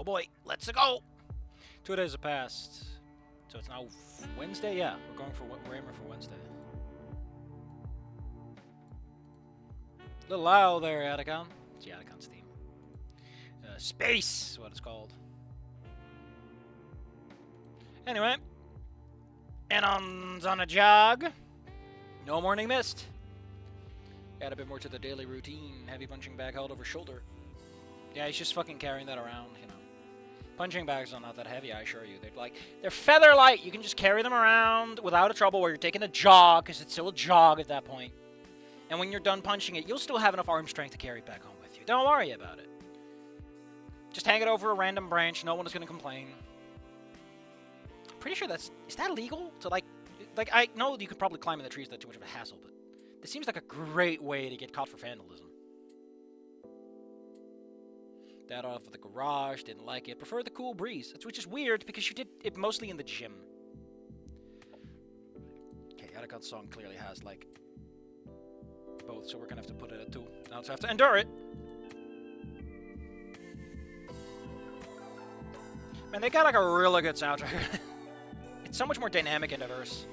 boy, let's go. 2 days have passed. So it's now Wednesday? Yeah, we're aiming for Wednesday. Little owl there, Atacon. It's the Atacon's theme. Space is what it's called. Anyway. Anon's on a jog. No morning mist. Add a bit more to the daily routine. Heavy punching bag held over shoulder. Yeah, he's just fucking carrying that around, you know. Punching bags are not that heavy, I assure you. They're feather light. You can just carry them around without a trouble where you're taking a jog, because it's still a jog at that point. And when you're done punching it, you'll still have enough arm strength to carry it back home with you. Don't worry about it. Just hang it over a random branch. No one is going to complain. I'm pretty sure is that illegal? To like, I know you could probably climb in the trees. That's too much of a hassle, but this seems like a great way to get caught for vandalism. That off of the garage, didn't like it. Prefer the cool breeze, which is weird because you did it mostly in the gym. Okay, Atacon's song clearly has, like, both, so we're gonna have to put it at 2. Now it's have to endure it. Man, they got, like, a really good soundtrack. It's so much more dynamic and diverse.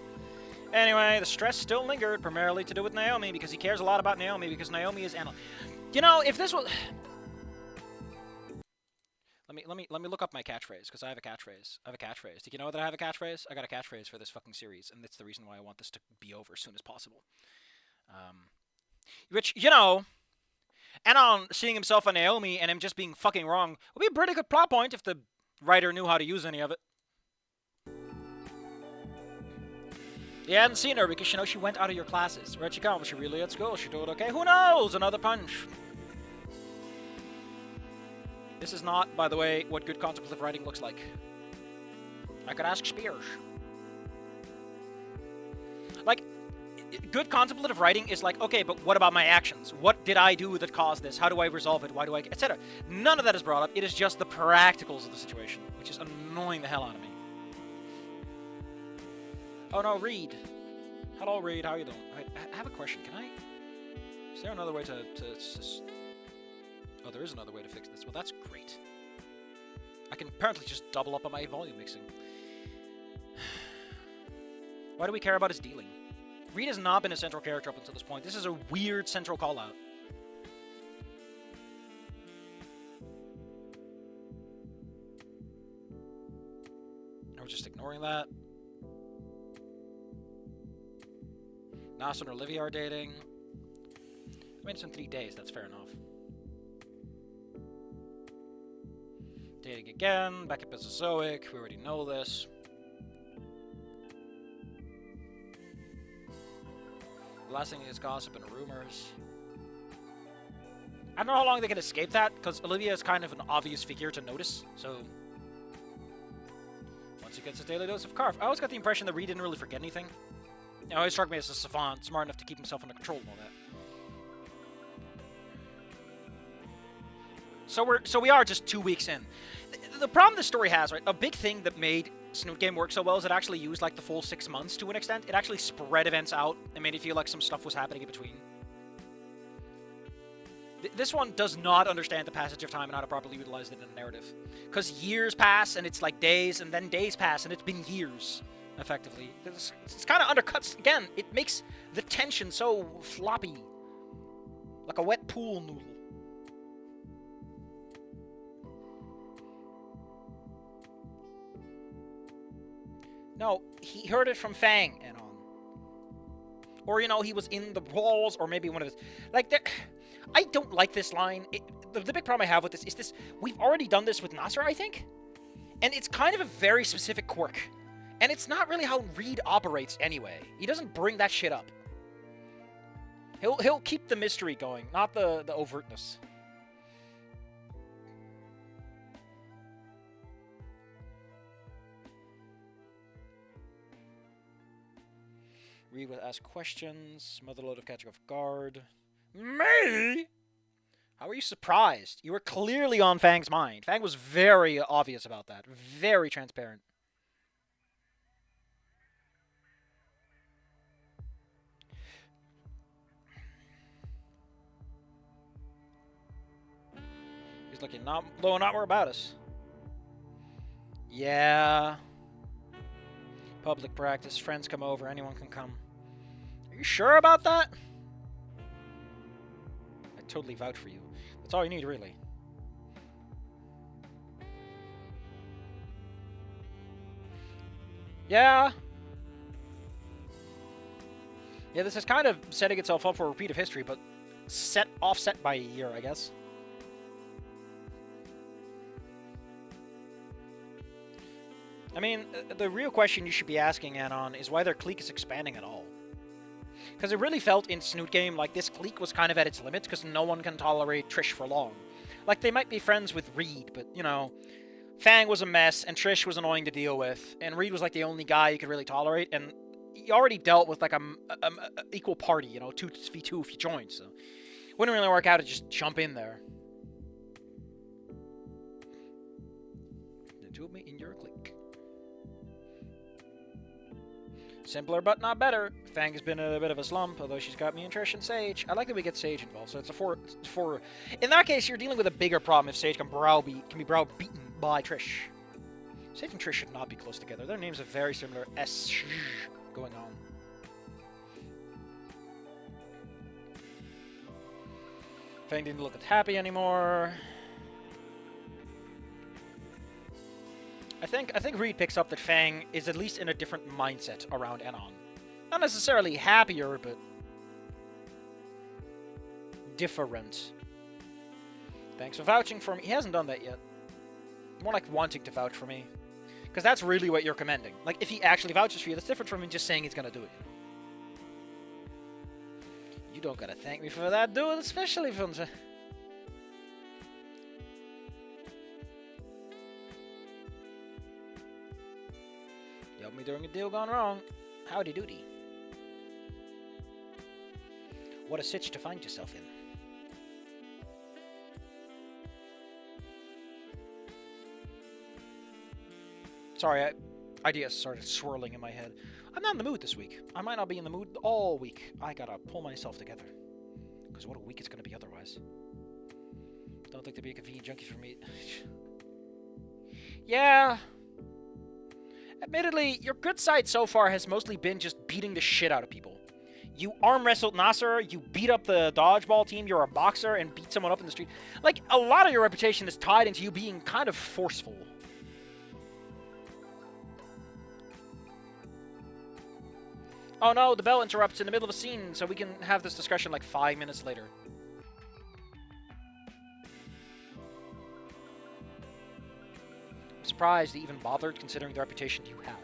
Anyway, the stress still lingered, primarily to do with Naomi, because he cares a lot about Naomi, because Naomi is Anna. You know, if this was... Let me look up my catchphrase, because I have a catchphrase. Did you know that I have a catchphrase? I got a catchphrase for this fucking series, and that's the reason why I want this to be over as soon as possible. Which, you know, Anon seeing himself on Naomi and him just being fucking wrong would be a pretty good plot point if the writer knew how to use any of it. You hadn't seen her because, you know, she went out of your classes. Where'd she go? Was she really at school? She doing okay? Who knows? Another punch. This is not, by the way, what good contemplative writing looks like. I could ask Spears. Like, good contemplative writing is like, okay, but what about my actions? What did I do that caused this? How do I resolve it? Why do I... etc. None of that is brought up. It is just the practicals of the situation, which is annoying the hell out of me. Oh no, Reed. Hello, Reed. How you doing? I have a question. Can I... Is there another way to Oh, there is another way to fix this. Well, that's great. I can apparently just double up on my volume mixing. Why do we care about his dealing? Reed has not been a central character up until this point. This is a weird central call-out. We're just ignoring that. Nas and Olivia are dating. I mean, it's been 3 days. That's fair enough. Dating again, back at Mesozoic, we already know this. The last thing is gossip and rumors. I don't know how long they can escape that, because Olivia is kind of an obvious figure to notice, so... Once he gets his daily dose of carf. I always got the impression that Reed didn't really forget anything. It always struck me as a savant, smart enough to keep himself under control and all that. So we are just 2 weeks in. The problem this story has, right? A big thing that made Snoot Game work so well is it actually used like the full 6 months to an extent. It actually spread events out and made it feel like some stuff was happening in between. This one does not understand the passage of time and how to properly utilize it in a narrative. Because years pass and it's like days, and then days pass and it's been years, effectively. It's kind of undercuts, again, it makes the tension so floppy. Like a wet pool noodle. No, he heard it from Fang and on. Or, you know, he was in the walls, or maybe one of his... Like, I don't like this line. The big problem I have with this is this... We've already done this with Nasser, I think? And it's kind of a very specific quirk. And it's not really how Reed operates anyway. He doesn't bring that shit up. He'll keep the mystery going, not the overtness. Reed would ask questions. Motherload of catching off guard. Me? How are you surprised? You were clearly on Fang's mind. Fang was very obvious about that. Very transparent. He's looking not more about us. Yeah. Public practice. Friends come over. Anyone can come. Are you sure about that? I totally vouch for you. That's all you need, really. Yeah. Yeah, this is kind of setting itself up for a repeat of history, but offset by a year, I guess. I mean, the real question you should be asking, Anon, is why their clique is expanding at all. Because it really felt in Snoot Game like this clique was kind of at its limits, because no one can tolerate Trish for long. Like, they might be friends with Reed, but, you know, Fang was a mess, and Trish was annoying to deal with, and Reed was like the only guy you could really tolerate, and you already dealt with like a equal party, you know, 2v2 if you joined, so wouldn't really work out to just jump in there. The two of me in your clique. Simpler but not better. Fang has been in a bit of a slump, although she's got me and Trish and Sage. I like that we get Sage involved, so it's a four. In that case, you're dealing with a bigger problem if Sage can be browbeaten by Trish. Sage and Trish should not be close together. Their names are very similar. Going on. Fang didn't look happy anymore. I think Reed picks up that Fang is at least in a different mindset around Anon. Not necessarily happier, but different. Thanks for vouching for me. He hasn't done that yet. More like wanting to vouch for me. Because that's really what you're commending. Like, if he actually vouches for you, that's different from him just saying he's gonna do it. You don't gotta thank me for that, dude, especially from... You helped me during a deal gone wrong. Howdy doody. What a sitch to find yourself in. Sorry, ideas started swirling in my head. I'm not in the mood this week. I might not be in the mood all week. I gotta pull myself together. Because what a week it's gonna be otherwise. Don't think to be a convenient junkie for me. Yeah. Admittedly, your good side so far has mostly been just beating the shit out of people. You arm wrestled Nasser, you beat up the dodgeball team, you're a boxer, and beat someone up in the street. Like, a lot of your reputation is tied into you being kind of forceful. Oh no, the bell interrupts in the middle of a scene, so we can have this discussion like 5 minutes later. I'm surprised you even bothered considering the reputation you have.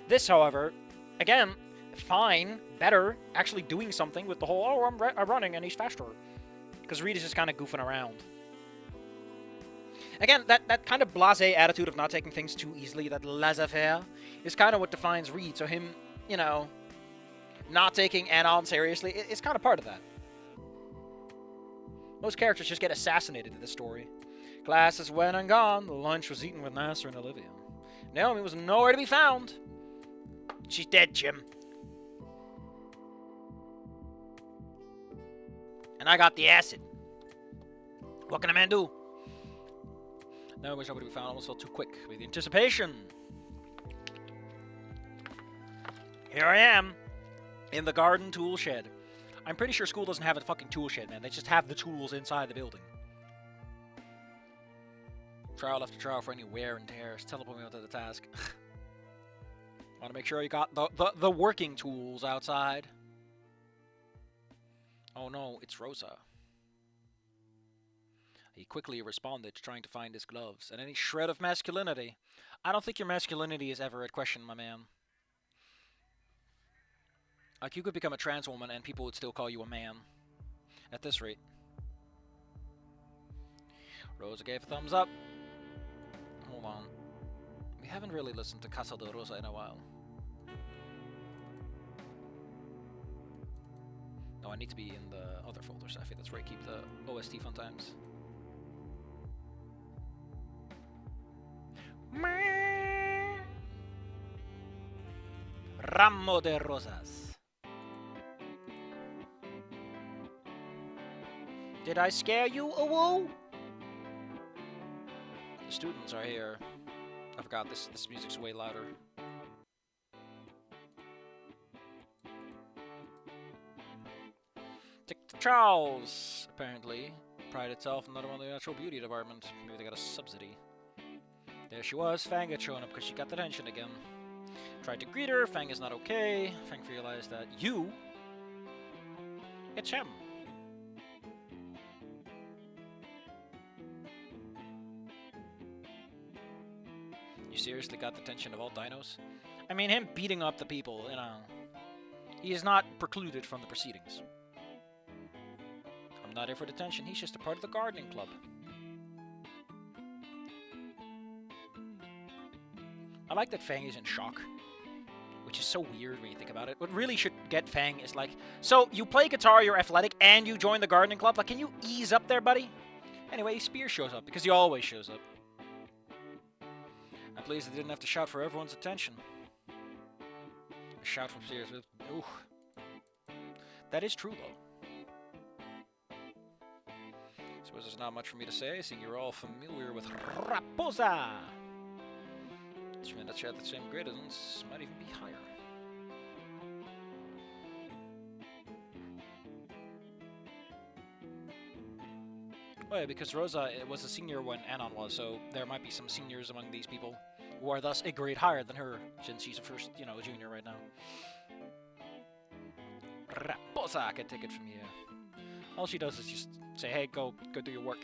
This, however, again, fine, better, actually doing something with the whole, oh, I'm running and he's faster. Because Reed is just kind of goofing around. Again, that kind of blasé attitude of not taking things too easily, that laissez-faire, is kind of what defines Reed. So him, you know, not taking Anon seriously is kind of part of that. Most characters just get assassinated in this story. Classes went and gone. The lunch was eaten with Nasser and Olivia. Naomi was nowhere to be found. She's dead, Jim. And I got the acid. What can a man do? Naomi's nowhere to be found. Almost felt too quick with the anticipation. Here I am, in the garden tool shed. I'm pretty sure school doesn't have a fucking tool shed, man. They just have the tools inside the building. Trial after trial for any wear and tears. Teleport me onto the task. Want to make sure you got the working tools outside. Oh no, it's Rosa. He quickly responded, trying to find his gloves and any shred of masculinity. I don't think your masculinity is ever at question, my man. Like, you could become a trans woman and people would still call you a man. At this rate. Rosa gave a thumbs up. Hold on. We haven't really listened to Casa de Rosa in a while. No, I need to be in the other folder, Saffy. That's where I keep the OST fun times. Ramo de Rosas. Did I scare you, Awoo? students are here. I forgot this music's way louder. Tick to Charles, apparently. Pride itself another one in the natural beauty department. Maybe they got a subsidy. There she was. Fang had shown up because she got the attention again. Tried to greet her. Fang is not okay. Fang realized that it's him. You seriously got the attention of all dinos? I mean, him beating up the people, you know. He is not precluded from the proceedings. I'm not here for detention. He's just a part of the gardening club. I like that Fang is in shock, which is so weird when you think about it. What really should get Fang is like, so you play guitar, you're athletic, and you join the gardening club? Like, can you ease up there, buddy? Anyway, Spear shows up, because he always shows up. I'm pleased they didn't have to shout for everyone's attention. A shout from Spears with, ooh. That is true, though. Suppose there's not much for me to say, seeing you're all familiar with Raposa. Which meant that she had the same grade as us, might even be higher. Oh yeah, because Rosa was a senior when Anon was, so there might be some seniors among these people who are thus a grade higher than her, since she's a first, junior right now. Raposa can take it from here. All she does is just say, hey, go do your work.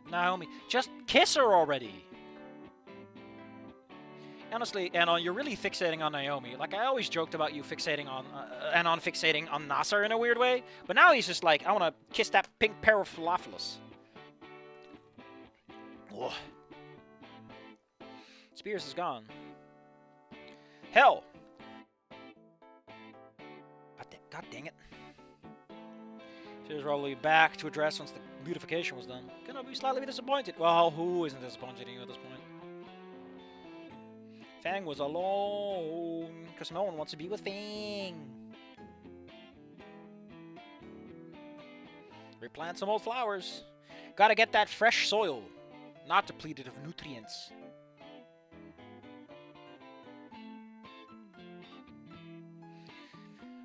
Naomi, just kiss her already! Honestly, Anon, you're really fixating on Naomi. Like, I always joked about you fixating on, Anon fixating on Nasser in a weird way, but now he's just like, I want to kiss that pink pair of falafelas. Ugh. Spears is gone. Hell! God dang it. She's probably back to address once the beautification was done. Gonna be slightly disappointed. Well, who isn't disappointed in you at this point? Fang was alone, because no one wants to be with Fang. Replant some old flowers. Gotta get that fresh soil, not depleted of nutrients.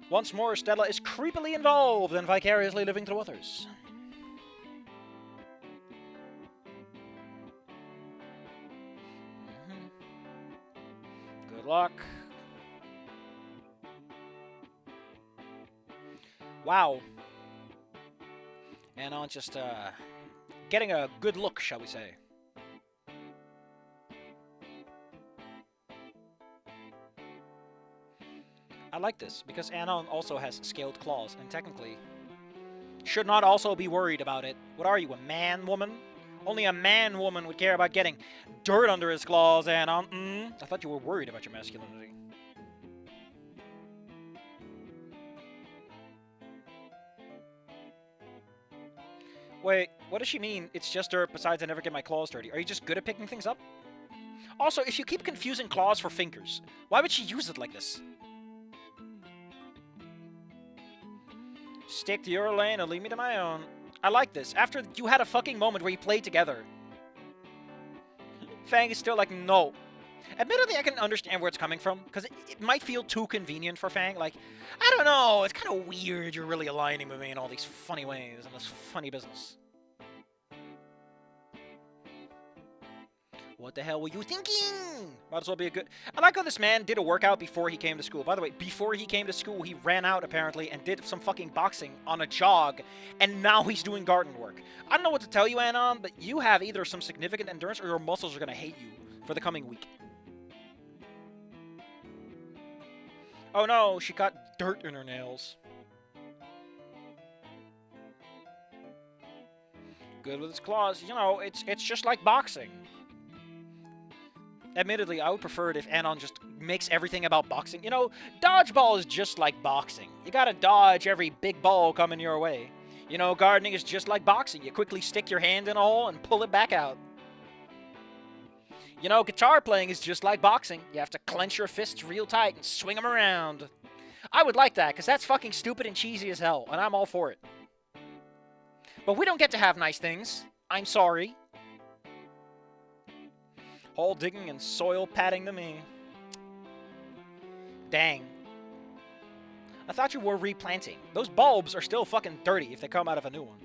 Once more, Stella is creepily involved and vicariously living through others. Good luck. Wow. And on just, getting a good look, shall we say. I like this, because Anon also has scaled claws, and technically should not also be worried about it. What are you, a man-woman? Only a man-woman would care about getting dirt under his claws, Anon. I thought you were worried about your masculinity. Wait, what does she mean? It's just dirt, besides I never get my claws dirty. Are you just good at picking things up? Also, if you keep confusing claws for fingers, why would she use it like this? Stick to your lane and leave me to my own. I like this. After you had a fucking moment where you played together. Fang is still like, no. Admittedly, I can understand where it's coming from, because it might feel too convenient for Fang. Like, I don't know, it's kind of weird you're really aligning with me in all these funny ways and this funny business. What the hell were you thinking? Might as well be a good... I like how this man did a workout before he came to school. By the way, before he came to school, he ran out, apparently, and did some fucking boxing on a jog, and now he's doing garden work. I don't know what to tell you, Anon, but you have either some significant endurance or your muscles are going to hate you for the coming week. Oh no, she got dirt in her nails. Good with its claws. You know, it's just like boxing. Admittedly, I would prefer it if Anon just makes everything about boxing. You know, dodgeball is just like boxing. You gotta dodge every big ball coming your way. You know, gardening is just like boxing. You quickly stick your hand in a hole and pull it back out. You know, guitar playing is just like boxing. You have to clench your fists real tight and swing them around. I would like that, because that's fucking stupid and cheesy as hell, and I'm all for it. But we don't get to have nice things. I'm sorry. Hole digging and soil patting to me. Dang. I thought you were replanting. Those bulbs are still fucking dirty if they come out of a new one.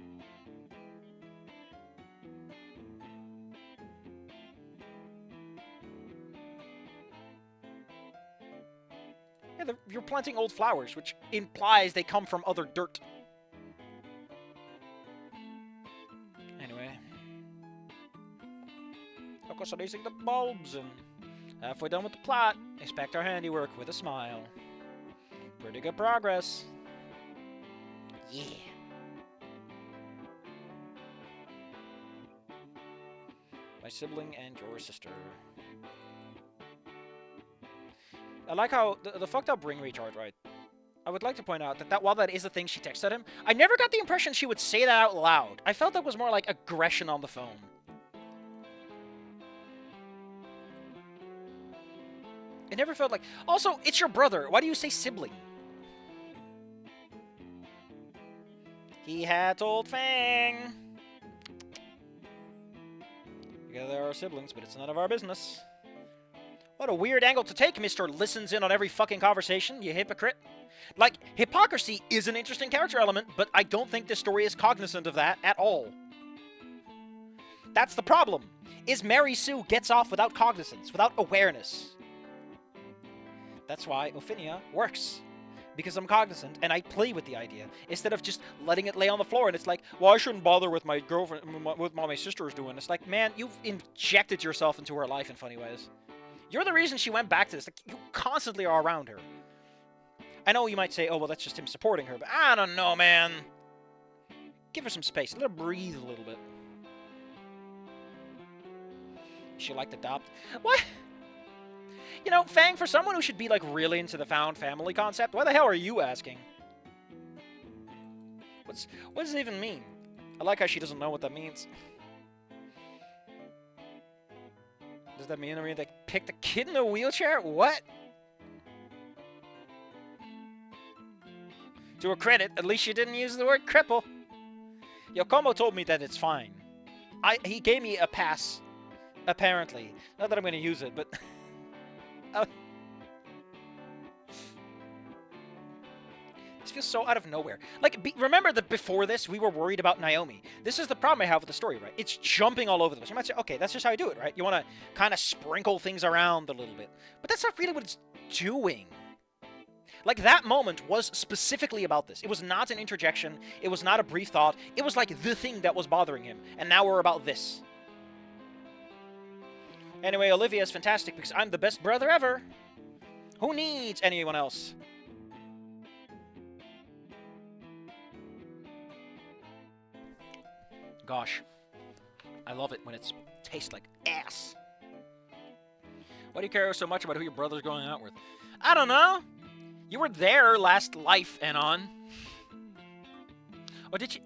Yeah, you're planting old flowers, which implies they come from other dirt. Anyway. Focus on using the bulbs, and halfway done with the plot. Expect our handiwork with a smile. Pretty good progress. Yeah. My sibling and your sister. I like how the fucked up ring recharge, right? I would like to point out that while that is a thing she texted him, I never got the impression she would say that out loud. I felt that was more like aggression on the phone. It never felt like... Also, it's your brother. Why do you say sibling? He had told Fang. Together they are siblings, but it's none of our business. What a weird angle to take, Mr. Listens in on every fucking conversation, you hypocrite. Like, hypocrisy is an interesting character element, but I don't think this story is cognizant of that at all. That's the problem, is Mary Sue gets off without cognizance, without awareness. That's why Ophinia works. Because I'm cognizant, and I play with the idea, instead of just letting it lay on the floor, and it's like, well, I shouldn't bother with my girlfriend, with what my sister is doing. It's like, man, you've injected yourself into her life in funny ways. You're the reason she went back to this. Like, you constantly are around her. I know you might say, oh, well, that's just him supporting her, but I don't know, man. Give her some space. Let her breathe a little bit. She liked Adopt. What? You know, Fang, for someone who should be, like, really into the found family concept, why the hell are you asking? What does it even mean? I like how she doesn't know what that means. Does that mean they picked a kid in a wheelchair? What? To her credit, at least she didn't use the word cripple. Yokomo told me that it's fine. He gave me a pass, apparently. Not that I'm going to use it, but... This feels so out of nowhere. Like, remember that before this, we were worried about Naomi. This is the problem I have with the story, right? It's jumping all over the place. You might say, okay, that's just how you do it, right? You want to kind of sprinkle things around a little bit. But that's not really what it's doing. Like, that moment was specifically about this. It was not an interjection. It was not a brief thought. It was like the thing that was bothering him. And now we're about this. Anyway, Olivia is fantastic because I'm the best brother ever. Who needs anyone else? Gosh. I love it when it tastes like ass. Why do you care so much about who your brother's going out with? I don't know. You were there last life, Anon. Or did you...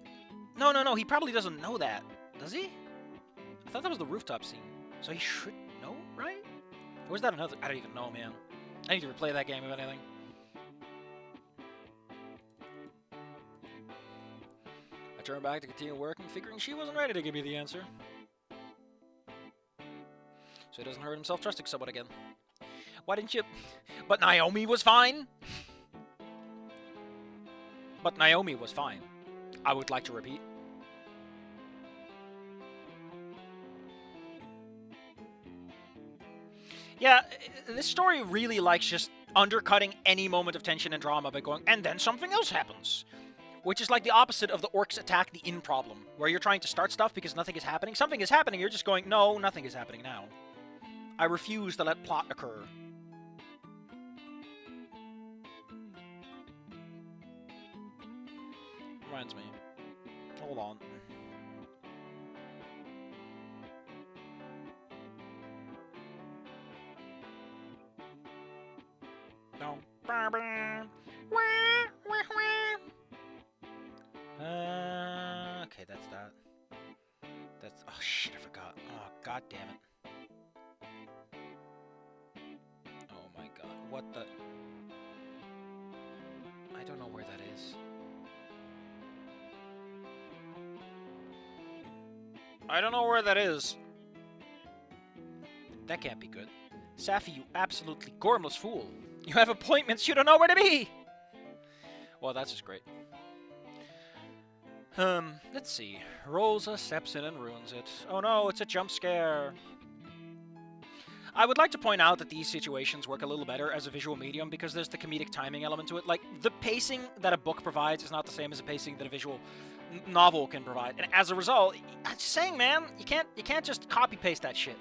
No. He probably doesn't know that. Does he? I thought that was the rooftop scene. So he should know, right? Or was that another... I don't even know, man. I need to replay that game, if anything. I turned back to continue working, figuring she wasn't ready to give me the answer. So he doesn't hurt himself trusting someone again. Why didn't you... But Naomi was fine? But Naomi was fine. I would like to repeat. Yeah, this story really likes just undercutting any moment of tension and drama by going, and then something else happens. Which is like the opposite of the orcs attack the in problem, where you're trying to start stuff because nothing is happening. Something is happening, you're just going, no, nothing is happening now. I refuse to let plot occur. Reminds me. Hold on. No. Okay, that's that. That's... Oh, shit, I forgot. Oh, god damn it. Oh my god. What the... I don't know where that is. I don't know where that is. That can't be good. Saffy, you absolutely gormless fool. You have appointments, you don't know where to be! Well, that's just great. Let's see. Rosa steps in and ruins it. Oh no, it's a jump scare. I would like to point out that these situations work a little better as a visual medium because there's the comedic timing element to it. Like, the pacing that a book provides is not the same as the pacing that a visual novel can provide. And as a result, I'm just saying, man, you can't just copy-paste that shit.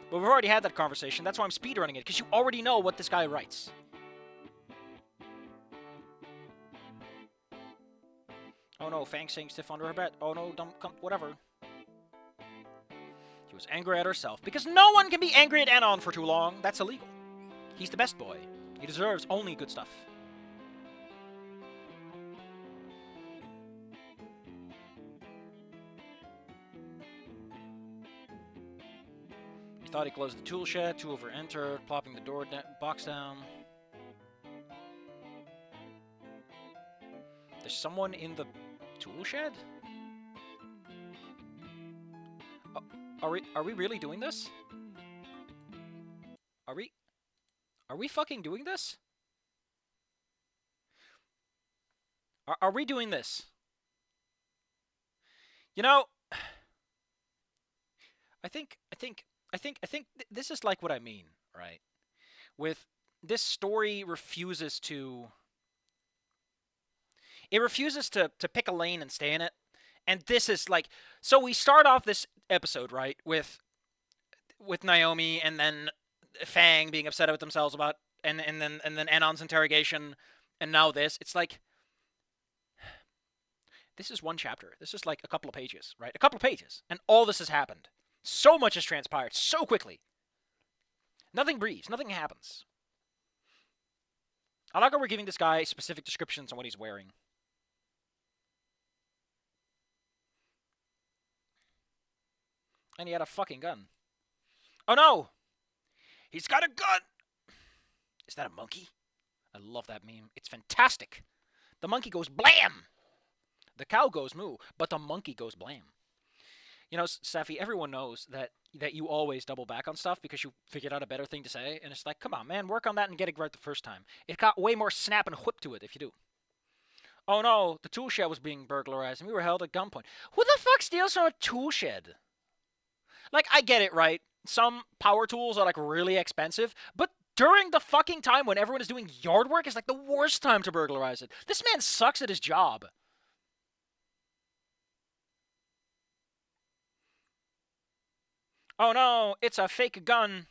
But we've already had that conversation. That's why I'm speedrunning it, because you already know what this guy writes. Oh no, Fang saying stiff under her bed. Oh no, don't come, whatever. She was angry at herself, because no one can be angry at Anon for too long. That's illegal. He's the best boy. He deserves only good stuff. He thought he closed the tool shed. Two of her entered, plopping the door box down. There's someone in the tool shed? Oh, are we really doing this? Are we fucking doing this? Are we doing this? You know, I think this is like what I mean, right? With this story refuses to pick a lane and stay in it. And this is like, so we start off this episode, right, with Naomi and then Fang being upset with themselves about and then Anon's interrogation and now this. It's like, this is one chapter. This is like a couple of pages, right? A couple of pages. And all this has happened. So much has transpired so quickly. Nothing breathes. Nothing happens. I like how we're giving this guy specific descriptions on what he's wearing. And he had a fucking gun. Oh no! He's got a gun! Is that a monkey? I love that meme. It's fantastic. The monkey goes blam! The cow goes moo, but the monkey goes blam. You know, Saffy, everyone knows that you always double back on stuff because you figured out a better thing to say, and it's like, come on, man, work on that and get it right the first time. It got way more snap and whip to it if you do. Oh no, the tool shed was being burglarized, and we were held at gunpoint. Who the fuck steals from a tool shed? Like, I get it, right? Some power tools are, like, really expensive, but during the fucking time when everyone is doing yard work is, like, the worst time to burglarize it. This man sucks at his job. Oh no, it's a fake gun.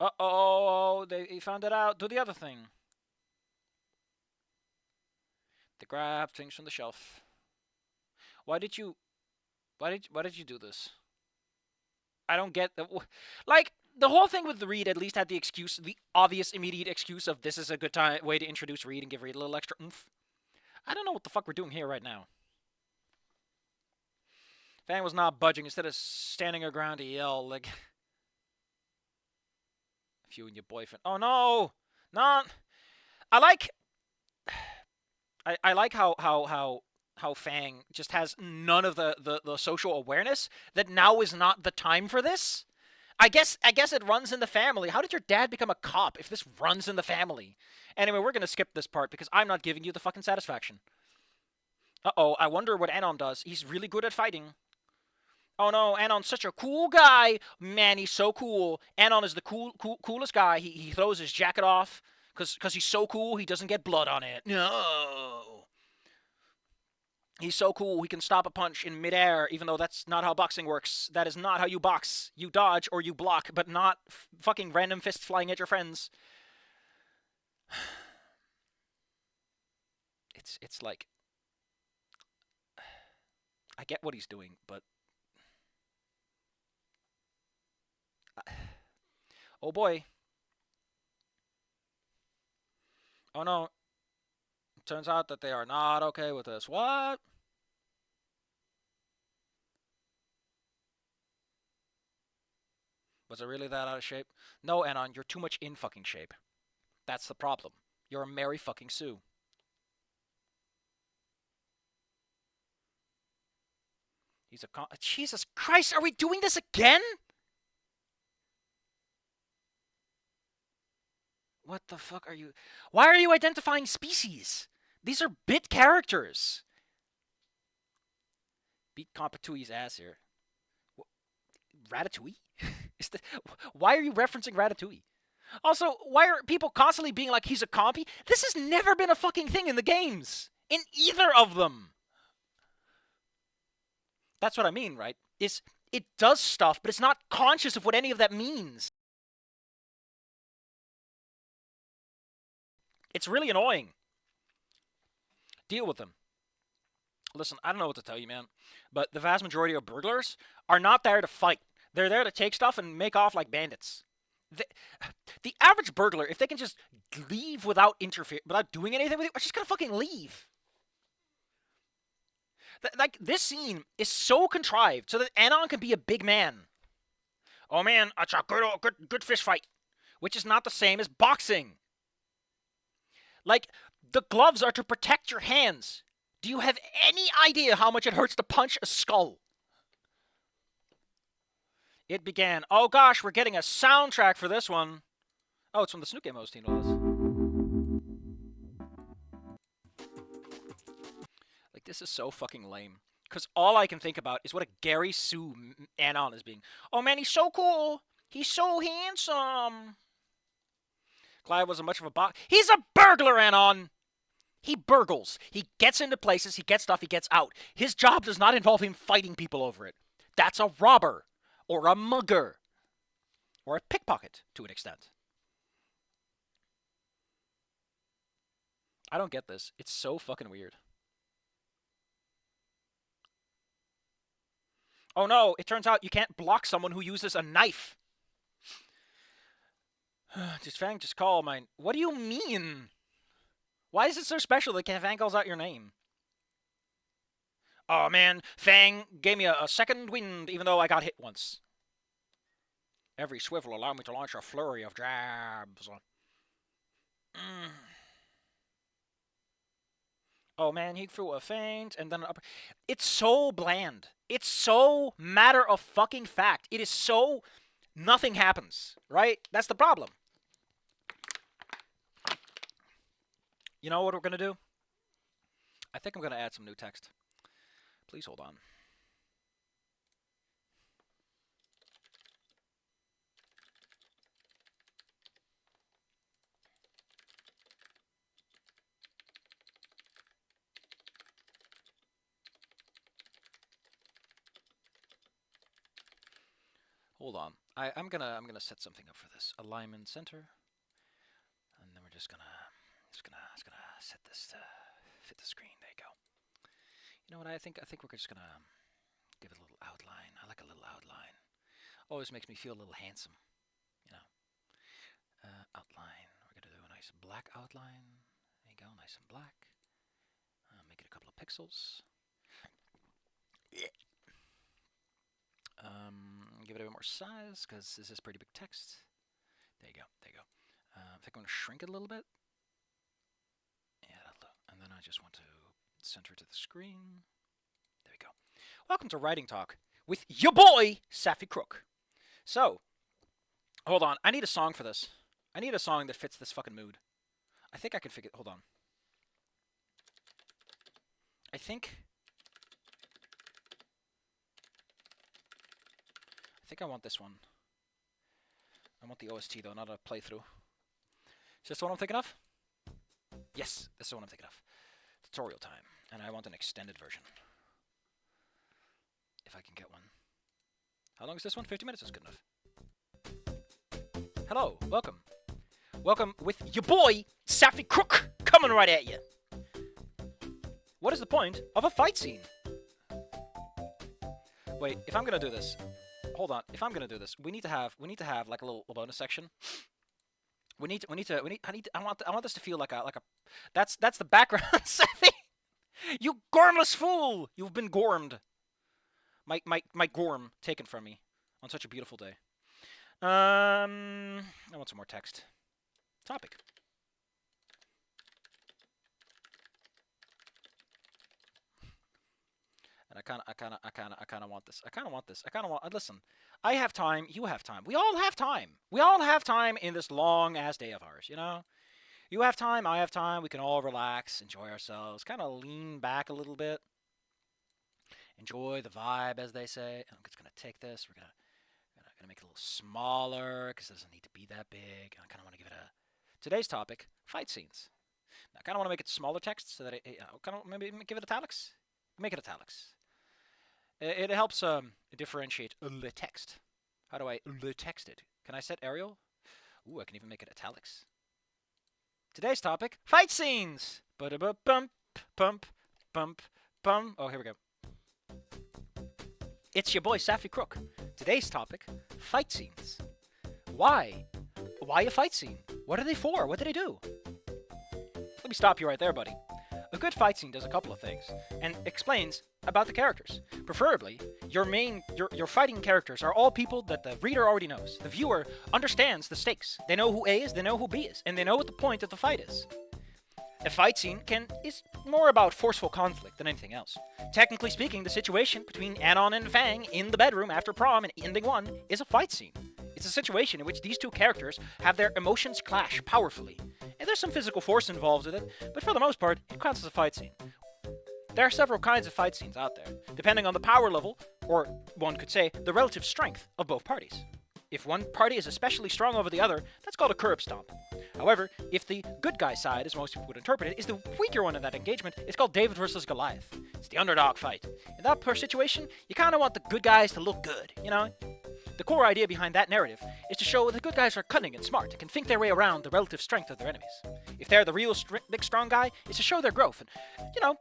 Uh-oh, he found it out. Do the other thing. They grab things from the shelf. Why did you do this? I don't get the, like, the whole thing with the Reed at least had the excuse, the obvious immediate excuse of this is a good way to introduce Reed and give Reed a little extra oomph. I don't know what the fuck we're doing here right now. Fang was not budging. Instead of standing her ground, he yelled like, "If you and your boyfriend." Oh no, not. I like how Fang just has none of the social awareness that now is not the time for this. I guess it runs in the family. How did your dad become a cop if this runs in the family? Anyway, we're gonna skip this part because I'm not giving you the fucking satisfaction. Uh-oh, I wonder what Anon does. He's really good at fighting. Oh no, Anon's such a cool guy. Man, he's so cool. Anon is the coolest guy. He throws his jacket off because he's so cool he doesn't get blood on it. No. He's so cool he can stop a punch in midair, even though that's not how boxing works. That is not how you box. You dodge or you block, but not fucking random fists flying at your friends. It's like, I get what he's doing, but oh boy. Oh no. Turns out that they are not okay with this. What? Was it really that out of shape? No, Anon, you're too much in fucking shape. That's the problem. You're a Mary fucking Sue. He's a Jesus Christ, are we doing this again? What the fuck are you... Why are you identifying species? These are bit characters. Beat Compatui's ass here. Ratatouille? Why are you referencing Ratatouille? Also, why are people constantly being like, he's a compy? This has never been a fucking thing in the games. In either of them. That's what I mean, right? It does stuff, but it's not conscious of what any of that means. It's really annoying. Deal with them. Listen, I don't know what to tell you, man, but the vast majority of burglars are not there to fight. They're there to take stuff and make off like bandits. The average burglar, if they can just leave without doing anything with it, are just gonna fucking leave. Like, this scene is so contrived so that Anon can be a big man. Oh man, it's a good fist fight, which is not the same as boxing. Like, the gloves are to protect your hands. Do you have any idea how much it hurts to punch a skull? It began. Oh gosh, we're getting a soundtrack for this one. Oh, it's from the Snoot Game host team. Like, this is so fucking lame. Because all I can think about is what a Gary Sue Anon is being. Oh man, he's so cool. He's so handsome. Clive wasn't much of a bot. He's a burglar, Anon. He burgles. He gets into places, he gets stuff, he gets out. His job does not involve him fighting people over it. That's a robber. Or a mugger. Or a pickpocket, to an extent. I don't get this. It's so fucking weird. Oh no, it turns out you can't block someone who uses a knife. Fang just call mine. What do you mean? Why is it so special that Fang calls out your name? Oh man, Fang gave me a second wind even though I got hit once. Every swivel allowed me to launch a flurry of jabs. Oh man, he threw a feint and then an upper. It's so bland. It's so matter of fucking fact. It is so nothing happens, right? That's the problem. You know what we're gonna do? I think I'm gonna add some new text. Please hold on. Hold on. I'm gonna set something up for this. Alignment center. And then we're just gonna set this to fit the screen. There you go. You know what I think we're just gonna give it a little outline. I like a little outline. Always makes me feel a little handsome. You know. Outline. We're gonna do a nice black outline. There you go, nice and black. Make it a couple of pixels. Give it a bit more size, because this is pretty big text. There you go, there you go. I think I'm going to shrink it a little bit. Yeah, that'll do. And then I just want to center to the screen. There we go. Welcome to Writing Talk with your boy, Saffy Crook. So, hold on. I need a song for this. I need a song that fits this fucking mood. I think I can figure... Hold on. I think I want this one. I want the OST though, not a playthrough. Is this the one I'm thinking of? Yes, this is the one I'm thinking of. Tutorial time. And I want an extended version. If I can get one. How long is this one? 50 minutes is good enough. Hello, welcome. Welcome with your boy, Saffy Crook, coming right at you. What is the point of a fight scene? Wait, if I'm gonna do this... Hold on. If I'm gonna do this, we need to have like a little bonus section. I want this to feel like a. That's the background. Saffy, you gormless fool! You've been gormed. My gorm taken from me on such a beautiful day. I want some more text. Topic. And I kind of want this. I kind of want this. I kind of want. Listen, I have time. You have time. We all have time. We all have time in this long ass day of ours. You know, you have time. I have time. We can all relax, enjoy ourselves, kind of lean back a little bit, enjoy the vibe, as they say. I'm just gonna take this. We're gonna make it a little smaller because it doesn't need to be that big. I kind of want to give it a. Today's topic: fight scenes. I kind of want to make it smaller text so that it kind of maybe give it italics. Make it italics. It helps differentiate the text. How do I text it? Can I set Arial? Ooh, I can even make it italics. Today's topic: fight scenes. Bump, bump, bump, bump. Oh, here we go. It's your boy Saffy Crook. Today's topic: fight scenes. Why? Why a fight scene? What are they for? What do they do? Let me stop you right there, buddy. A good fight scene does a couple of things, and explains about the characters. Preferably, your fighting characters are all people that the reader already knows. The viewer understands the stakes. They know who A is, they know who B is, and they know what the point of the fight is. A fight scene is more about forceful conflict than anything else. Technically speaking, the situation between Anon and Fang in the bedroom after prom and ending one is a fight scene. It's a situation in which these two characters have their emotions clash powerfully. And there's some physical force involved with it, but for the most part, it counts as a fight scene. There are several kinds of fight scenes out there, depending on the power level, or one could say, the relative strength of both parties. If one party is especially strong over the other, that's called a curb stomp. However, if the good guy side, as most people would interpret it, is the weaker one in that engagement, it's called David versus Goliath. It's the underdog fight. In that situation, you kind of want the good guys to look good, you know? The core idea behind that narrative is to show the good guys are cunning and smart and can think their way around the relative strength of their enemies. If they're the real big strong guy, it's to show their growth and, you know,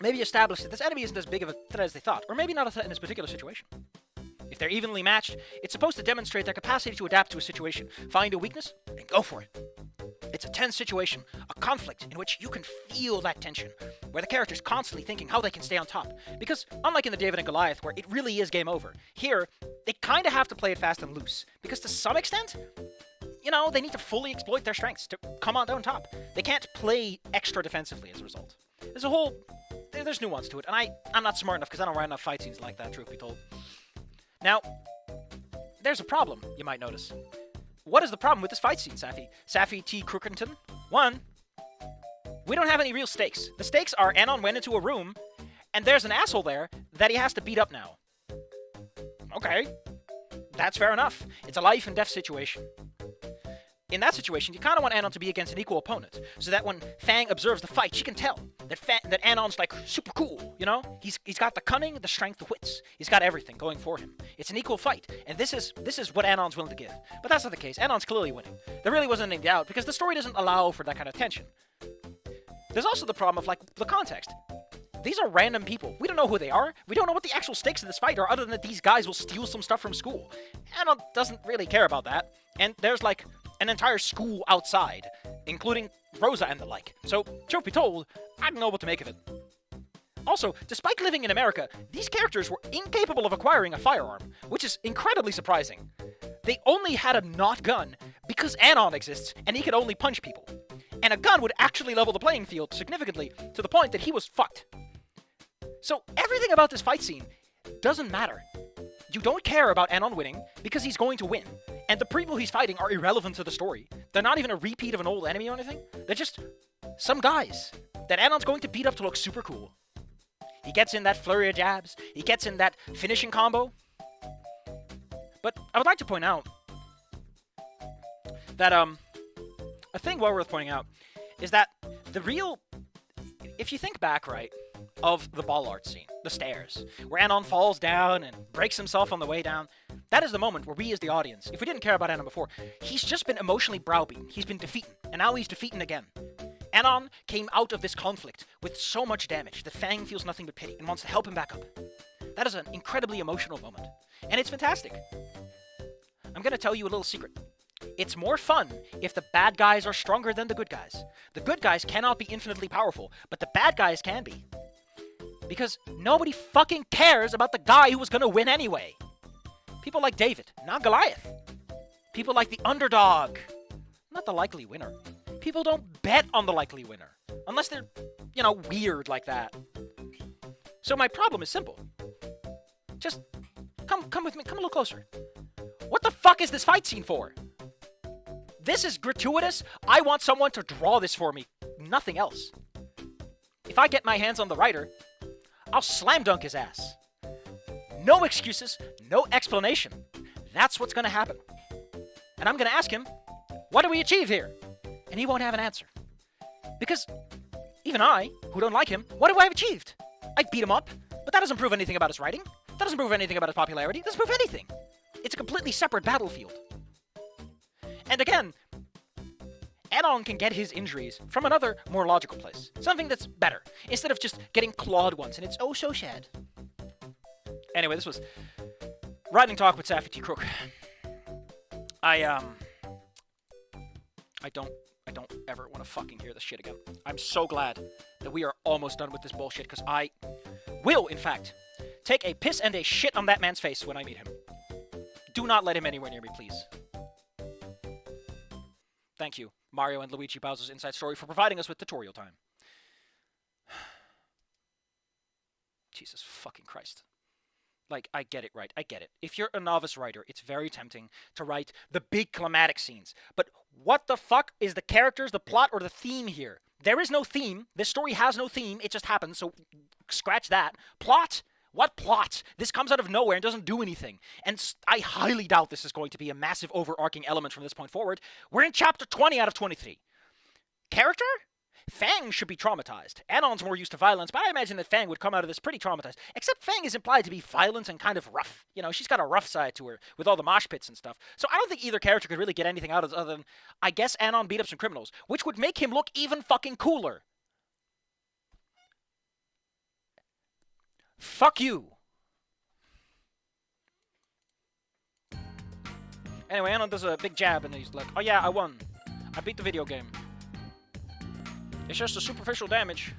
maybe establish that this enemy isn't as big of a threat as they thought, or maybe not a threat in this particular situation. If they're evenly matched, it's supposed to demonstrate their capacity to adapt to a situation, find a weakness, and go for it. It's a tense situation, a conflict in which you can feel that tension, where the character's constantly thinking how they can stay on top. Because unlike in the David and Goliath, where it really is game over, here, they kind of have to play it fast and loose. Because to some extent, you know, they need to fully exploit their strengths to come on down top. They can't play extra defensively as a result. There's nuance to it, and I'm not smart enough because I don't write enough fight scenes like that, truth be told. Now, there's a problem, you might notice. What is the problem with this fight scene, Saffy? Saffy T. Crookington? One, we don't have any real stakes. The stakes are Anon went into a room, and there's an asshole there that he has to beat up now. Okay, that's fair enough. It's a life and death situation. In that situation, you kind of want Anon to be against an equal opponent, so that when Fang observes the fight, she can tell that Anon's like super cool, you know? He's got the cunning, the strength, the wits. He's got everything going for him. It's an equal fight, and this is what Anon's willing to give. But that's not the case. Anon's clearly winning. There really wasn't any doubt, because the story doesn't allow for that kind of tension. There's also the problem of, like, the context. These are random people. We don't know who they are. We don't know what the actual stakes of this fight are, other than that these guys will steal some stuff from school. Anon doesn't really care about that, and there's, like, an entire school outside, including Rosa and the like. So, truth be told, I don't know what to make of it. Also, despite living in America, these characters were incapable of acquiring a firearm, which is incredibly surprising. They only had a not gun because Anon exists, and he could only punch people. And a gun would actually level the playing field significantly to the point that he was fucked. So, everything about this fight scene doesn't matter. You don't care about Anon winning because he's going to win. And the people he's fighting are irrelevant to the story. They're not even a repeat of an old enemy or anything. They're just some guys that Anon's going to beat up to look super cool. He gets in that flurry of jabs. He gets in that finishing combo. But I would like to point out that a thing well worth pointing out is that if you think back, right, of the ball art scene, the stairs, where Anon falls down and breaks himself on the way down, that is the moment where we as the audience, if we didn't care about Anon before, he's just been emotionally browbeaten. He's been defeated, and now he's defeating again. Anon came out of this conflict with so much damage that Fang feels nothing but pity and wants to help him back up. That is an incredibly emotional moment, and it's fantastic. I'm going to tell you a little secret. It's more fun if the bad guys are stronger than the good guys. The good guys cannot be infinitely powerful, but the bad guys can be. Because nobody fucking cares about the guy who was going to win anyway. People like David, not Goliath. People like the underdog, not the likely winner. People don't bet on the likely winner, unless they're, weird like that. So my problem is simple. Just come with me, come a little closer. What the fuck is this fight scene for? This is gratuitous. I want someone to draw this for me. Nothing else. If I get my hands on the writer, I'll slam dunk his ass. No excuses, no explanation. That's what's gonna happen. And I'm gonna ask him, what do we achieve here? And he won't have an answer. Because even I, who don't like him, what do I have achieved? I beat him up, but that doesn't prove anything about his writing. That doesn't prove anything about his popularity. It doesn't prove anything. It's a completely separate battlefield. And again, Anon can get his injuries from another, more logical place. Something that's better, instead of just getting clawed once, and it's oh so sad. Anyway, this was Riding Talk with Saffy T. Crook. I don't ever want to fucking hear this shit again. I'm so glad that we are almost done with this bullshit, because I will, in fact, take a piss and a shit on that man's face when I meet him. Do not let him anywhere near me, please. Thank you, Mario and Luigi Bowser's Inside Story, for providing us with tutorial time. Jesus fucking Christ. Like, I get it, right? I get it. If you're a novice writer, it's very tempting to write the big climatic scenes. But what the fuck is the characters, the plot, or the theme here? There is no theme. This story has no theme. It just happens, so scratch that. Plot? What plot? This comes out of nowhere and doesn't do anything. And I highly doubt this is going to be a massive overarching element from this point forward. We're in chapter 20 out of 23. Character? Fang should be traumatized. Anon's more used to violence, but I imagine that Fang would come out of this pretty traumatized. Except Fang is implied to be violent and kind of rough. You know, she's got a rough side to her, with all the mosh pits and stuff. So I don't think either character could really get anything out of it other than, I guess Anon beat up some criminals, which would make him look even fucking cooler. Fuck you. Anyway, Anon does a big jab, and he's like, oh yeah, I won. I beat the video game. It's just a superficial damage.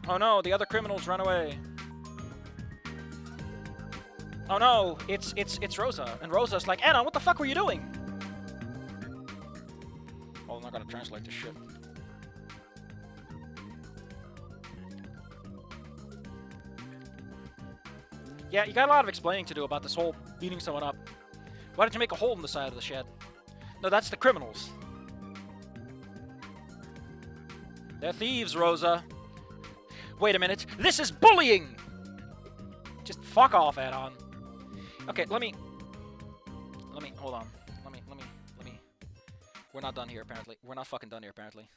Oh no, the other criminals run away. Oh no, it's Rosa. And Rosa's like, Anon, what the fuck were you doing? Well, I'm not gonna translate this shit. Yeah, you got a lot of explaining to do about this whole beating someone up. Why did you make a hole in the side of the shed? No, that's the criminals. They're thieves, Rosa. Wait a minute. This is bullying! Just fuck off, Anon. Okay, let me, hold on. Let me. We're not done here, apparently. We're not fucking done here, apparently.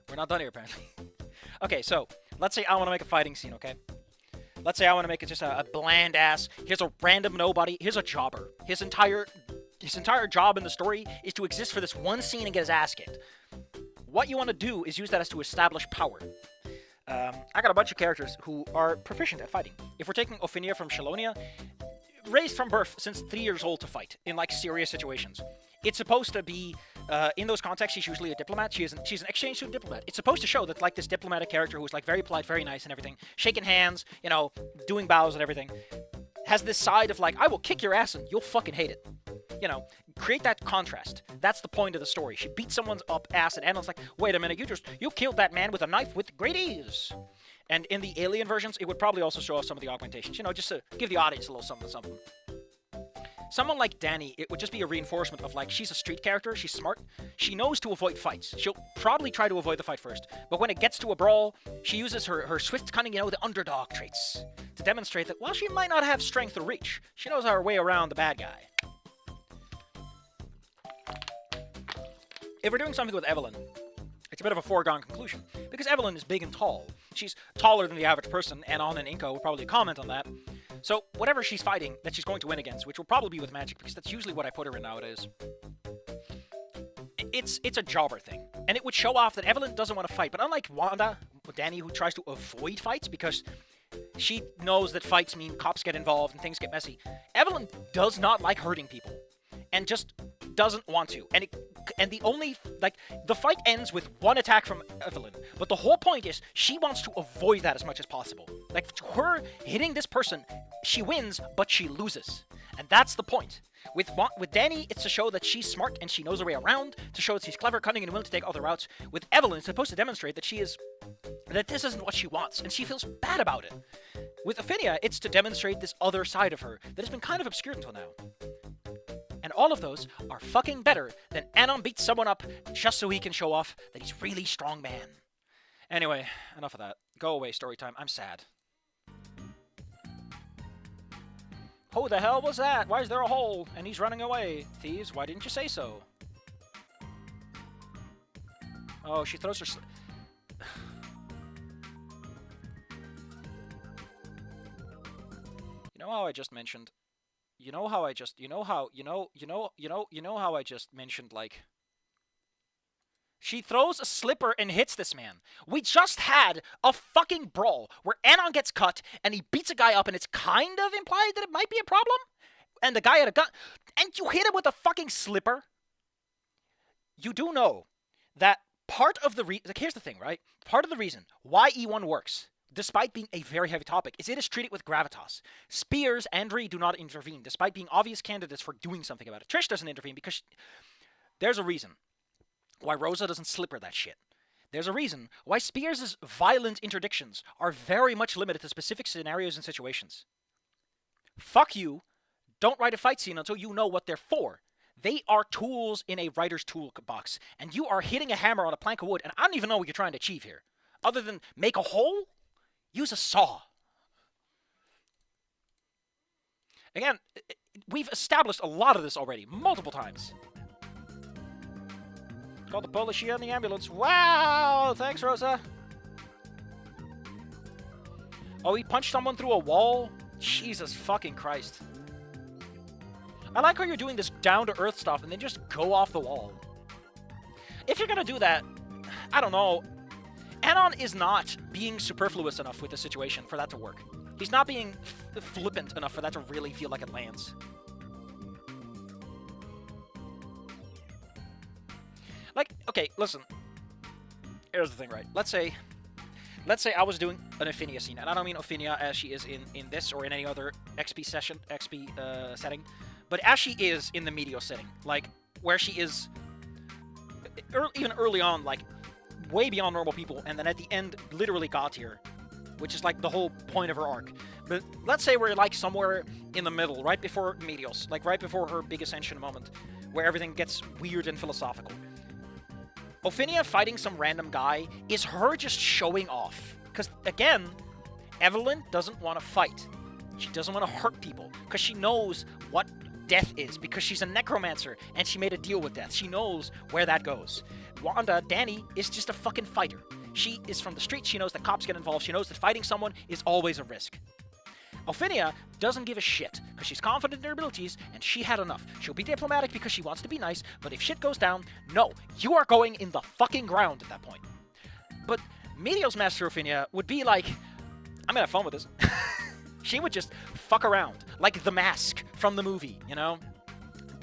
We're not done here, apparently. Okay, so, let's say I want to make a fighting scene, okay? Let's say I want to make it just a bland ass. Here's a random nobody. Here's a jobber. His entire job in the story is to exist for this one scene and get his ass kicked. What you want to do is use that as to establish power. I got a bunch of characters who are proficient at fighting. If we're taking Ophinia from Shalonia, raised from birth since 3 years old to fight in like serious situations. It's supposed to be, in those contexts, she's usually a diplomat. She's an exchange student diplomat. It's supposed to show that, like, this diplomatic character who's, like, very polite, very nice and everything, shaking hands, you know, doing bows and everything, has this side of, like, I will kick your ass and you'll fucking hate it. You know, create that contrast. That's the point of the story. She beats someone's up ass and Anon's like, wait a minute, you killed that man with a knife with great ease. And in the alien versions, it would probably also show off some of the augmentations, you know, just to give the audience a little something. Someone like Danny, it would just be a reinforcement of, like, she's a street character, she's smart, she knows to avoid fights. She'll probably try to avoid the fight first, but when it gets to a brawl, she uses her swift cunning, you know, the underdog traits, to demonstrate that while she might not have strength or reach, she knows her way around the bad guy. If we're doing something with Evelyn, it's a bit of a foregone conclusion, because Evelyn is big and tall. She's taller than the average person, and On and Inko will probably comment on that. So, whatever she's fighting that she's going to win against, which will probably be with magic, because that's usually what I put her in nowadays, it's a jobber thing. And it would show off that Evelyn doesn't want to fight, but unlike Wanda, or Danny, who tries to avoid fights, because she knows that fights mean cops get involved and things get messy, Evelyn does not like hurting people, and just doesn't want to. And the only, like, the fight ends with one attack from Evelyn, but the whole point is she wants to avoid that as much as possible. Like, to her hitting this person, she wins, but she loses. And that's the point. With Danny, it's to show that she's smart and she knows her way around, to show that she's clever, cunning, and willing to take other routes. With Evelyn, it's supposed to demonstrate that that this isn't what she wants, and she feels bad about it. With Ophinia, it's to demonstrate this other side of her that has been kind of obscured until now. And all of those are fucking better than Anon beats someone up just so he can show off that he's really strong man. Anyway, enough of that. Go away, story time. I'm sad. Who the hell was that? Why is there a hole? And he's running away. Thieves, why didn't you say so? Oh, she throws her... You know how I just mentioned... You know how I just mentioned, like... She throws a slipper and hits this man. We just had a fucking brawl where Anon gets cut and he beats a guy up and it's kind of implied that it might be a problem. And the guy had a gun. And you hit him with a fucking slipper. You do know that part of the reason... Like, here's the thing, right? Part of the reason why E1 works, despite being a very heavy topic, is it is treated with gravitas. Spears and Ree do not intervene, despite being obvious candidates for doing something about it. Trish doesn't intervene because there's a reason why Rosa doesn't slipper that shit. There's a reason why Spears' violent interdictions are very much limited to specific scenarios and situations. Fuck you. Don't write a fight scene until you know what they're for. They are tools in a writer's toolbox, and you are hitting a hammer on a plank of wood, and I don't even know what you're trying to achieve here. Other than make a hole? Use a saw. Again, we've established a lot of this already, multiple times. Call the police here in the ambulance. Wow! Thanks, Rosa. Oh, he punched someone through a wall? Jesus fucking Christ. I like how you're doing this down-to-earth stuff and then just go off the wall. If you're gonna do that, I don't know. Anon is not being superfluous enough with the situation for that to work. He's not being flippant enough for that to really feel like it lands. Like, okay, listen. Here's the thing, right? Let's say I was doing an Ophinia scene, and I don't mean Ophinia as she is in this or in any other XP setting, but as she is in the Meteor setting, like, where she is, even early on, like, way beyond normal people, and then at the end, literally God tier, which is, like, the whole point of her arc. But let's say we're, like, somewhere in the middle, right before Meteos, like, right before her big ascension moment, where everything gets weird and philosophical. Ophinia fighting some random guy is her just showing off. Because, again, Evelyn doesn't want to fight. She doesn't want to hurt people. Because she knows what death is. Because she's a necromancer, and she made a deal with death. She knows where that goes. Wanda, Danny, is just a fucking fighter. She is from the streets. She knows that cops get involved. She knows that fighting someone is always a risk. Ophinia doesn't give a shit, because she's confident in her abilities, and she had enough. She'll be diplomatic because she wants to be nice, but if shit goes down, no, you are going in the fucking ground at that point. But Meteos Master Ophinia would be like, I'm gonna have fun with this. She would just fuck around, like The Mask from the movie, you know?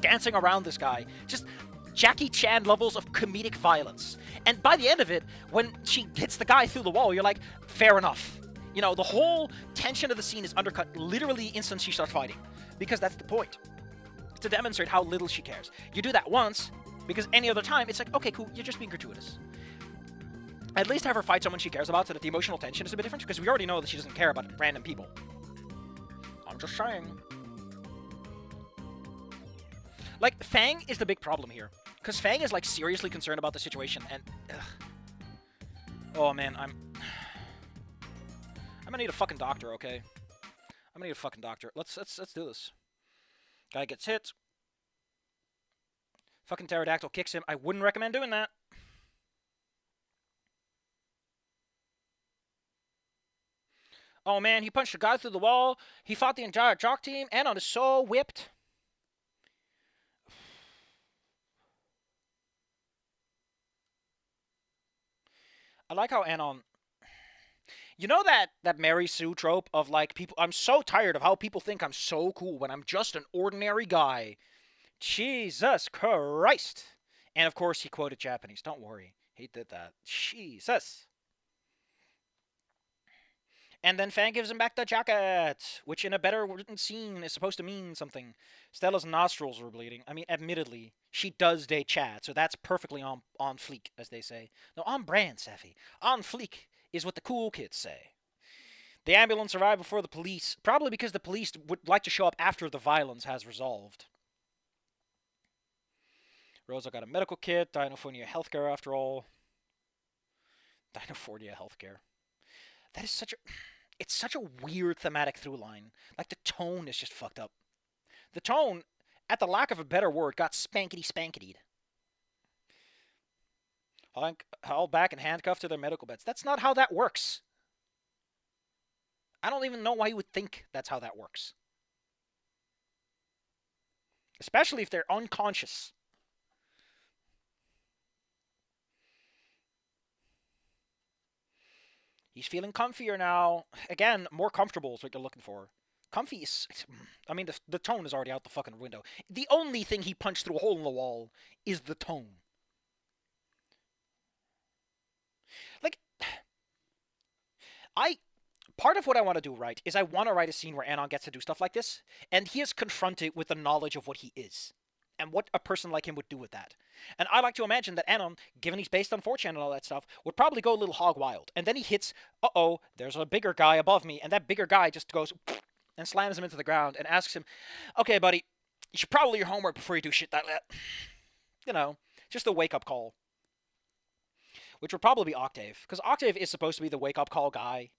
Dancing around this guy. Just Jackie Chan levels of comedic violence. And by the end of it, when she hits the guy through the wall, you're like, fair enough. You know, the whole tension of the scene is undercut literally the instant she starts fighting. Because that's the point. To demonstrate how little she cares. You do that once, because any other time, it's like, okay, cool, you're just being gratuitous. At least have her fight someone she cares about so that the emotional tension is a bit different, because we already know that she doesn't care about random people. I'm just saying. Like, Fang is the big problem here. Because Fang is, like, seriously concerned about the situation, and... Ugh. Oh, man, I'm gonna need a fucking doctor, okay? I'm gonna need a fucking doctor. Let's do this. Guy gets hit. Fucking pterodactyl kicks him. I wouldn't recommend doing that. Oh man, he punched a guy through the wall. He fought the entire jock team. Anon is so whipped. I like how Anon... You know that Mary Sue trope of, like, people... I'm so tired of how people think I'm so cool when I'm just an ordinary guy. Jesus Christ. And, of course, he quoted Japanese. Don't worry. He did that. Jesus. And then Fang gives him back the jacket, which in a better written scene is supposed to mean something. Stella's nostrils were bleeding. I mean, admittedly, she does date Chad, so that's perfectly on fleek, as they say. No, on brand, Saffy. On fleek is what the cool kids say. The ambulance arrived before the police, probably because the police would like to show up after the violence has resolved. Rosa got a medical kit, Dinofornia healthcare after all. Dinofornia healthcare. That is such a... It's such a weird thematic through line. Like, the tone is just fucked up. The tone, at the lack of a better word, got spankety-spanketied. Hauled back and handcuffed to their medical beds. That's not how that works. I don't even know why you would think that's how that works. Especially if they're unconscious. He's feeling comfier now. Again, more comfortable is what you're looking for. Comfy is... I mean, the tone is already out the fucking window. The only thing he punched through a hole in the wall is the tone. Like, part of what I want to do, right, is I want to write a scene where Anon gets to do stuff like this, and he is confronted with the knowledge of what he is, and what a person like him would do with that. And I like to imagine that Anon, given he's based on 4chan and all that stuff, would probably go a little hog wild. And then he hits, uh-oh, there's a bigger guy above me, and that bigger guy just goes and slams him into the ground and asks him, okay, buddy, you should probably do your homework before you do shit like that. You know, just a wake-up call. Which would probably be Octave, because Octave is supposed to be the wake-up call guy.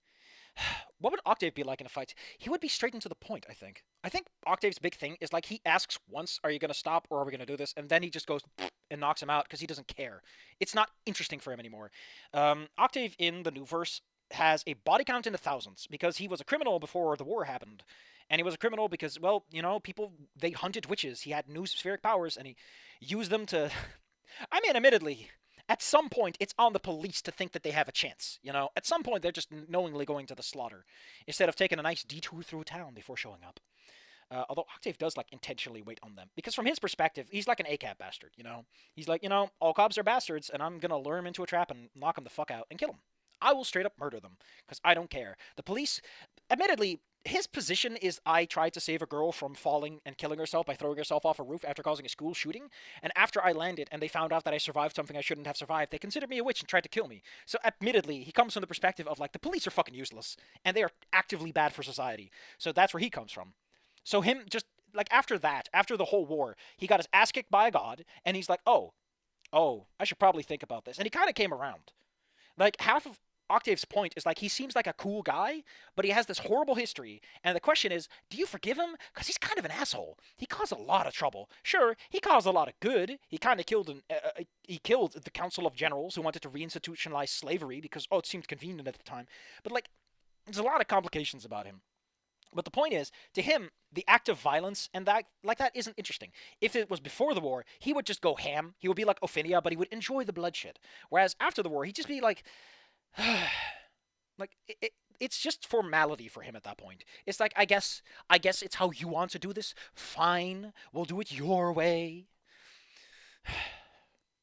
What would Octave be like in a fight? He would be straight and to the point, I think. I think Octave's big thing is, like, he asks once, are you going to stop or are we going to do this? And then he just goes and knocks him out because he doesn't care. It's not interesting for him anymore. Octave in the new verse has a body count in the thousands because he was a criminal before the war happened. And he was a criminal because, well, you know, people, they hunted witches. He had new spheric powers and he used them to... I mean, admittedly... At some point, it's on the police to think that they have a chance, you know? At some point, they're just knowingly going to the slaughter, instead of taking a nice detour through town before showing up. Although Octave does, like, intentionally wait on them. Because from his perspective, he's like an ACAB bastard, you know? He's like, you know, all cops are bastards, and I'm gonna lure him into a trap and knock him the fuck out and kill him. I will straight up murder them, because I don't care. The police, admittedly, his position is I tried to save a girl from falling and killing herself by throwing herself off a roof after causing a school shooting, and after I landed and they found out that I survived something I shouldn't have survived, they considered me a witch and tried to kill me. So admittedly, he comes from the perspective of, like, the police are fucking useless, and they are actively bad for society. So that's where he comes from. So him just, like, after that, after the whole war, he got his ass kicked by a god, and he's like, oh, I should probably think about this. And he kind of came around. Like, half of Octave's point is, like, he seems like a cool guy, but he has this horrible history. And the question is, do you forgive him? Because he's kind of an asshole. He caused a lot of trouble. Sure, he caused a lot of good. He kind of killed he killed the Council of Generals who wanted to reinstitutionalize slavery because, oh, it seemed convenient at the time. But, like, there's a lot of complications about him. But the point is, to him, the act of violence and that, like, that isn't interesting. If it was before the war, he would just go ham. He would be like Ophinia, but he would enjoy the bloodshed. Whereas after the war, he'd just be like... like, it's just formality for him at that point. It's like, I guess it's how you want to do this. Fine, we'll do it your way.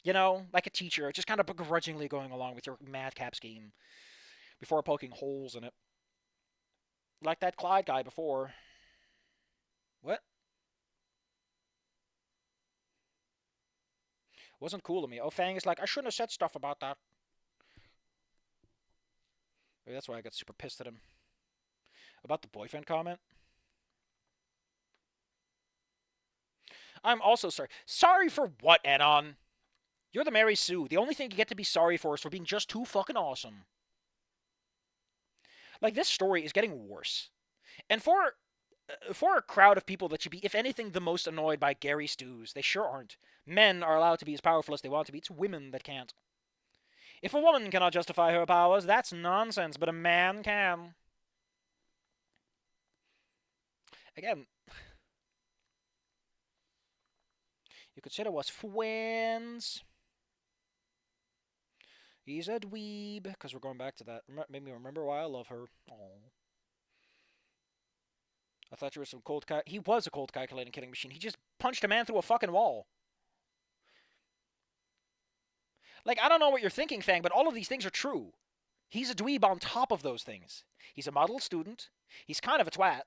You know, like a teacher, just kind of begrudgingly going along with your madcap scheme before poking holes in it. Like that Clyde guy before. What? Wasn't cool to me. Oh, Fang is like, I shouldn't have said stuff about that. Maybe that's why I got super pissed at him. About the boyfriend comment. I'm also sorry. Sorry for what, Anon? You're the Mary Sue. The only thing you get to be sorry for is for being just too fucking awesome. Like, this story is getting worse. And for a crowd of people that should be, if anything, the most annoyed by Gary Stews, they sure aren't. Men are allowed to be as powerful as they want to be. It's women that can't. If a woman cannot justify her powers, that's nonsense, but a man can. Again, you could say there was friends. He's a dweeb, because we're going back to that. Made me remember why I love her. Aww. I thought you were some cold he was a cold calculating killing machine. He just punched a man through a fucking wall. Like, I don't know what you're thinking, Fang, but all of these things are true. He's a dweeb on top of those things. He's a model student. He's kind of a twat.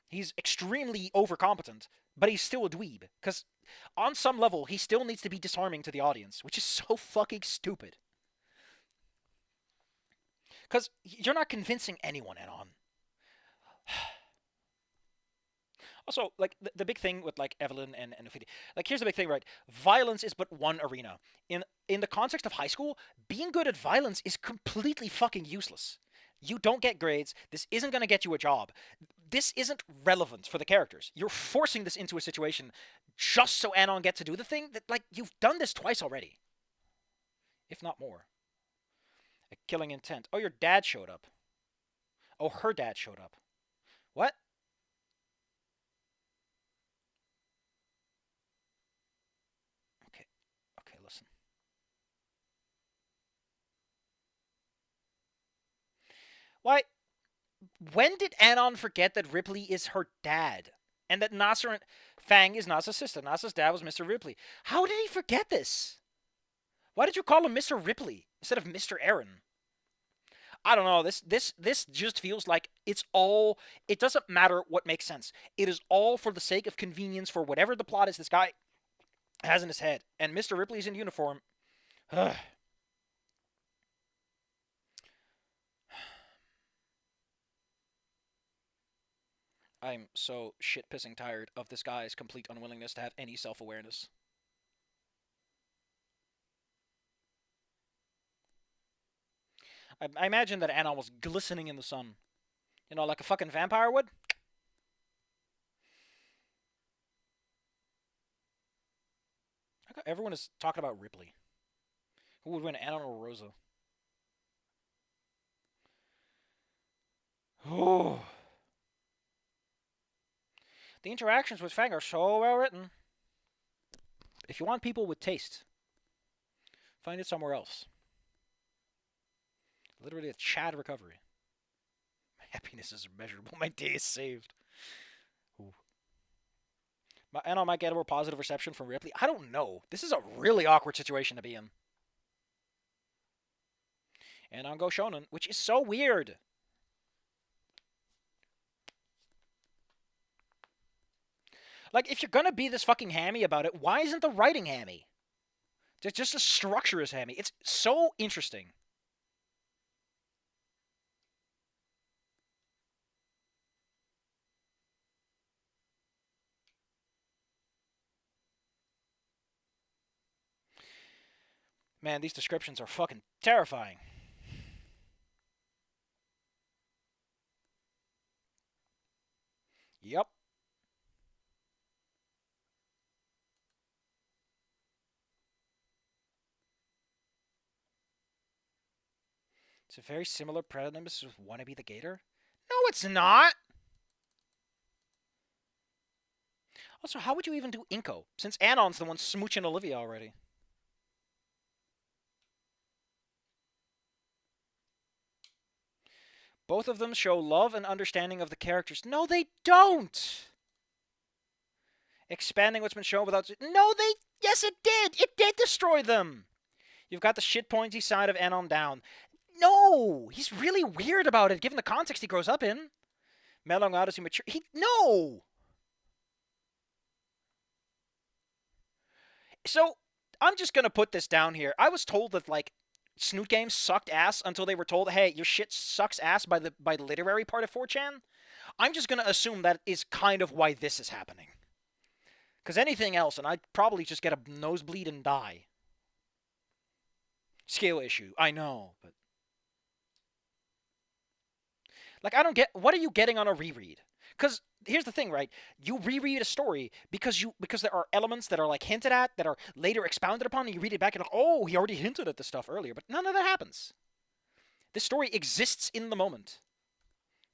He's extremely overcompetent, but he's still a dweeb. Because on some level, he still needs to be disarming to the audience, which is so fucking stupid. Because you're not convincing anyone, Anon. Also, like the big thing with like Evelyn and Ophelia, like here's the big thing, right? Violence is but one arena. In the context of high school, being good at violence is completely fucking useless. You don't get grades. This isn't going to get you a job. This isn't relevant for the characters. You're forcing this into a situation just so Anon gets to do the thing that, like, you've done this twice already, if not more. A killing intent. Oh, your dad showed up. Oh, her dad showed up. What? Okay, listen. Why? When did Anon forget that Ripley is her dad? And that Nasser and Fang is Nasser's sister. Nasser's dad was Mr. Ripley. How did he forget this? Why did you call him Mr. Ripley instead of Mr. Aaron? I don't know. This just feels like it's all. It doesn't matter what makes sense. It is all for the sake of convenience for whatever the plot is this guy has in his head. And Mr. Ripley's in uniform. I'm so shit-pissing tired of this guy's complete unwillingness to have any self-awareness. I imagine that Anon was glistening in the sun. You know, like a fucking vampire would. Everyone is talking about Ripley. Who would win, Anon or Rosa? Oh. The interactions with Fang are so well written. If you want people with taste, find it somewhere else. Literally a Chad recovery. My happiness is immeasurable. My day is saved. Ooh. Anon might get a more positive reception from Ripley. I don't know. This is a really awkward situation to be in. Anon go Shonen, which is so weird. Like, if you're gonna be this fucking hammy about it, why isn't the writing hammy? Just the structure is hammy. It's so interesting. Man, these descriptions are fucking terrifying. Yep. It's a very similar premise with Wanna Be the Gator. No, it's not! Also, how would you even do Inko, since Anon's the one smooching Olivia already? Both of them show love and understanding of the characters. No, they don't! Expanding what's been shown without... No, they... Yes, it did! It did destroy them! You've got the shit-pointy side of Anon down. No! He's really weird about it, given the context he grows up in. Mellow out as he mature... No! So, I'm just gonna put this down here. I was told that, like, Snoot Game sucked ass until they were told, hey, your shit sucks ass by the literary part of 4chan. I'm just gonna assume that is kind of why this is happening. Because anything else, and I'd probably just get a nosebleed and die. Scale issue, I know, but... Like, I don't get... What are you getting on a reread? Because here's the thing, right? You reread a story because there are elements that are, like, hinted at, that are later expounded upon, and you read it back and like, oh, he already hinted at this stuff earlier, but none of that happens. This story exists in the moment.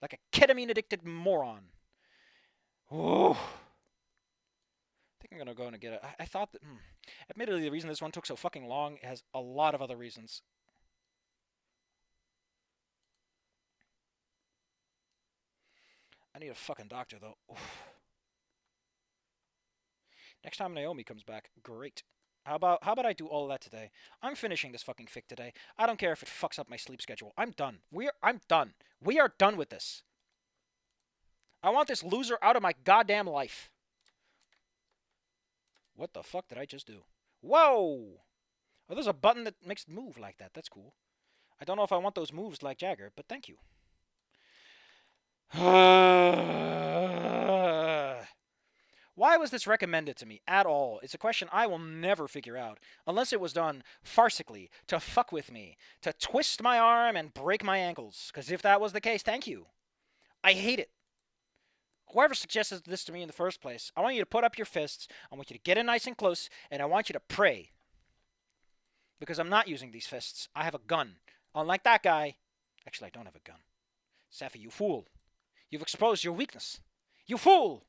Like a ketamine-addicted moron. Oh... I think I'm gonna go and get it. I thought that... Admittedly, the reason this one took so fucking long has a lot of other reasons. I need a fucking doctor, though. Oof. Next time Naomi comes back, great. How about I do all that today? I'm finishing this fucking fic today. I don't care if it fucks up my sleep schedule. I'm done. I'm done. We are done with this. I want this loser out of my goddamn life. What the fuck did I just do? Whoa! Oh, there's a button that makes it move like that. That's cool. I don't know if I want those moves like Jagger, but thank you. Why was this recommended to me at all? It's a question I will never figure out, unless it was done farcically, to fuck with me, to twist my arm and break my ankles. Because if that was the case, thank you. I hate it. Whoever suggested this to me in the first place, I want you to put up your fists, I want you to get in nice and close, and I want you to pray. Because I'm not using these fists. I have a gun. Unlike that guy. Actually, I don't have a gun. Saffy, you fool. You've exposed your weakness. You fool!